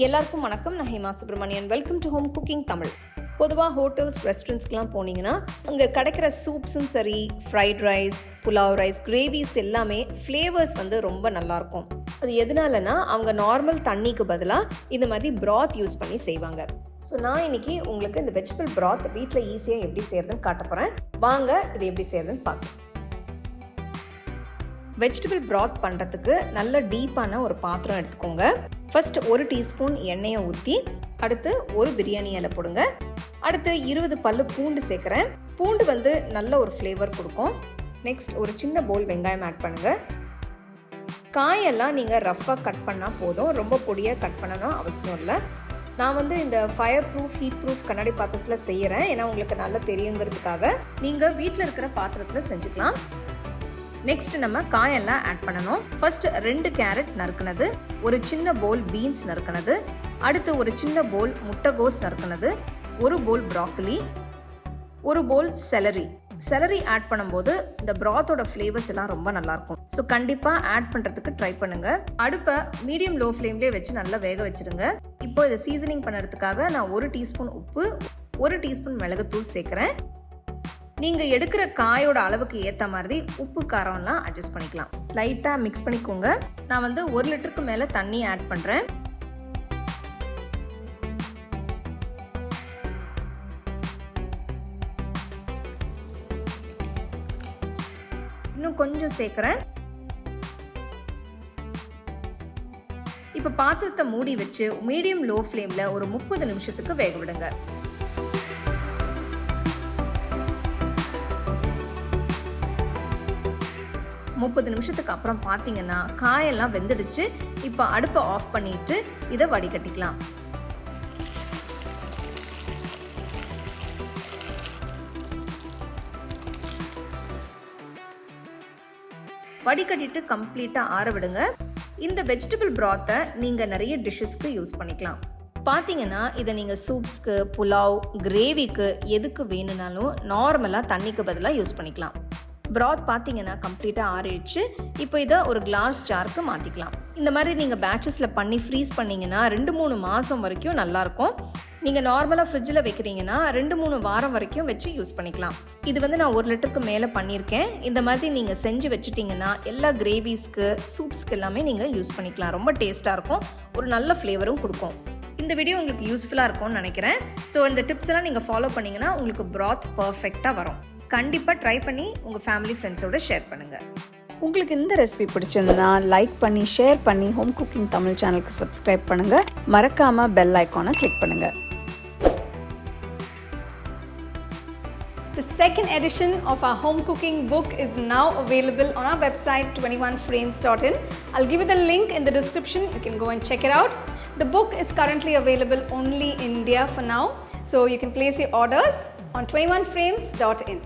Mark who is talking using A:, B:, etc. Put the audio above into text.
A: எல்லாருக்கும் வணக்கம். நான் Hema Subramanian. Welcome to home cooking Tamil. பொதுவாக ஹோட்டல்ஸ் ரெஸ்டாரண்ட்ஸ்க்கெலாம் போனீங்கன்னா அங்கே கிடைக்கிற சூப்ஸும் சரி, fried rice, pulao rice, gravies எல்லாமே ஃப்ளேவர்ஸ் வந்து ரொம்ப நல்லாயிருக்கும். அது எதனாலனா அவங்க நார்மல் தண்ணிக்கு பதிலாக இந்த மாதிரி ப்ராத் யூஸ் பண்ணி செய்வாங்க. ஸோ நான் இன்னைக்கு உங்களுக்கு இந்த வெஜிடபிள் ப்ராத் வீட்டில் ஈஸியாக எப்படி செய்யறதுன்னு காட்ட போகிறேன். வாங்க இது எப்படி செய்யறதுன்னு பார்க்கலாம். வெஜிடபிள் ப்ராத் பண்ணுறதுக்கு நல்ல டீப்பான ஒரு பாத்திரம் எடுத்துக்கோங்க. ஃபர்ஸ்ட் 1 டீஸ்பூன் எண்ணெயை ஊற்றி, அடுத்து ஒரு பிரியாணி இலை போடுங்க. அடுத்து 20 பல்லு பூண்டு சேர்க்குறேன். பூண்டு வந்து நல்ல ஒரு ஃப்ளேவர் கொடுக்கும். நெக்ஸ்ட் ஒரு சின்ன பவுல் வெங்காயம் ஆட் பண்ணுங்கள். காயெல்லாம் நீங்கள் ரஃப்பாக கட் பண்ணால் போதும், ரொம்ப பொடியாக கட் பண்ணணும் அவசியம் இல்லை. நான் வந்து இந்த ஃபயர் ப்ரூஃப், ஹீட் ப்ரூஃப் கண்ணாடி பாத்திரத்தில் செய்கிறேன். ஏன்னா உங்களுக்கு நல்லா தெரியுங்கிறதுக்காக. நீங்கள் வீட்டில் இருக்கிற பாத்திரத்தில் செஞ்சுக்கலாம். நெக்ஸ்ட் நம்ம காயெல்லாம் ஆட் பண்ணணும். ஃபர்ஸ்ட் 2 கேரட் நறுக்குனது, ஒரு சின்ன பவுல் பீன்ஸ் நறுக்குனது, அடுத்து ஒரு சின்ன பவுல் முட்டைகோஸ் நறுக்குனது, ஒரு பவுல் ப்ராக்கலி, ஒரு பவுல் செலரி ஆட் பண்ணும்போது இந்த ப்ராத்தோட ஃப்ளேவர்ஸ் எல்லாம் ரொம்ப நல்லாயிருக்கும். ஸோ கண்டிப்பாக ஆட் பண்ணுறதுக்கு ட்ரை பண்ணுங்க. அடுப்பை மீடியம் லோ ஃப்ளேம்லேயே வச்சு நல்லா வேக வச்சுடுங்க. இப்போ இதை சீசனிங் பண்ணுறதுக்காக நான் 1 டீஸ்பூன் உப்பு, 1 டீஸ்பூன் மிளகுத்தூள் சேர்க்குறேன். நீங்கள் எடுக்கிற காயோட அளவுக்கு ஏற்ற மாதிரி உப்பு காரம்லாம் அட்ஜஸ்ட் பண்ணிக்கலாம். லைட்டாக மிக்ஸ் பண்ணிக்கோங்க. நான் வந்து 1 லிட்டருக்கு மேலே தண்ணி ஆட் பண்ணுறேன். இன்னும் கொஞ்சம் சேர்க்குறேன். இப்போ பாத்திரத்தை மூடி வச்சு மீடியம் லோ ஃப்ளேமில் ஒரு 30 நிமிஷத்துக்கு வேக விடுங்க. முப்பது நிமிஷத்துக்கு அப்புறம் பார்த்தீங்கன்னா காயெல்லாம் வெந்துடுச்சு. இப்போ அடுப்பை ஆஃப் பண்ணிட்டு இதை வடிகட்டிக்கலாம். வடிகட்டிட்டு கம்ப்ளீட்டாக ஆற விடுங்க. இந்த வெஜிடபிள் ப்ராத்தை நீங்கள் நிறைய டிஷ்ஷஸ்க்கு யூஸ் பண்ணிக்கலாம். பார்த்தீங்கன்னா இதை நீங்கள் சூப்ஸ்க்கு, புலாவ், கிரேவிக்கு எதுக்கு வேணும்னாலும் நார்மலாக தண்ணிக்கு பதிலாக யூஸ் பண்ணிக்கலாம். ப்ராத் பார்த்தீங்கன்னா கம்ப்ளீட்டாக ஆறிடுச்சு. இப்போ இதை ஒரு கிளாஸ் ஜாருக்கு மாற்றிக்கலாம். இந்த மாதிரி நீங்கள் பேட்சஸில் பண்ணி ஃப்ரீஸ் பண்ணிங்கன்னா 2-3 மாதம் வரைக்கும் நல்லாயிருக்கும். நீங்கள் நார்மலாக ஃப்ரிட்ஜில் வைக்கிறீங்கன்னா 2-3 வாரம் வரைக்கும் வச்சு யூஸ் பண்ணிக்கலாம். இது வந்து நான் 1 லிட்டருக்கு மேலே பண்ணியிருக்கேன். இந்த மாதிரி நீங்கள் செஞ்சு வச்சுட்டிங்கன்னா எல்லா கிரேவிஸ்க்கு, சூப்ஸ்க்கு எல்லாமே நீங்கள் யூஸ் பண்ணிக்கலாம். ரொம்ப டேஸ்ட்டாக இருக்கும், ஒரு நல்ல ஃப்ளேவரும் கொடுக்கும். இந்த வீடியோ உங்களுக்கு யூஸ்ஃபுல்லாக இருக்கும்னு நினைக்கிறேன். ஸோ இந்த டிப்ஸ் எல்லாம் நீங்கள் ஃபாலோ பண்ணிங்கன்னா உங்களுக்கு ப்ராத் பர்ஃபெக்டாக வரும். கண்டிப்பாக ட்ரை பண்ணி உங்கள் ஃபேமிலி ஃப்ரெண்ட்ஸோட ஷேர் பண்ணுங்கள்.
B: உங்களுக்கு இந்த ரெசிபி பிடிச்சிருந்தா லைக் பண்ணி, ஷேர் பண்ணி, ஹோம் குக்கிங் தமிழ் சேனலுக்கு சப்ஸ்கிரைப் பண்ணுங்கள். மறக்காமல் பெல் ஐக்கானை கிளிக் பண்ணுங்கள்.
C: The second edition of our home cooking book is now available on our website 21frames.in. I'll give you the link in the description. You can go and check it out. The book is currently available only in India for now, so you can place your orders on 21frames.in.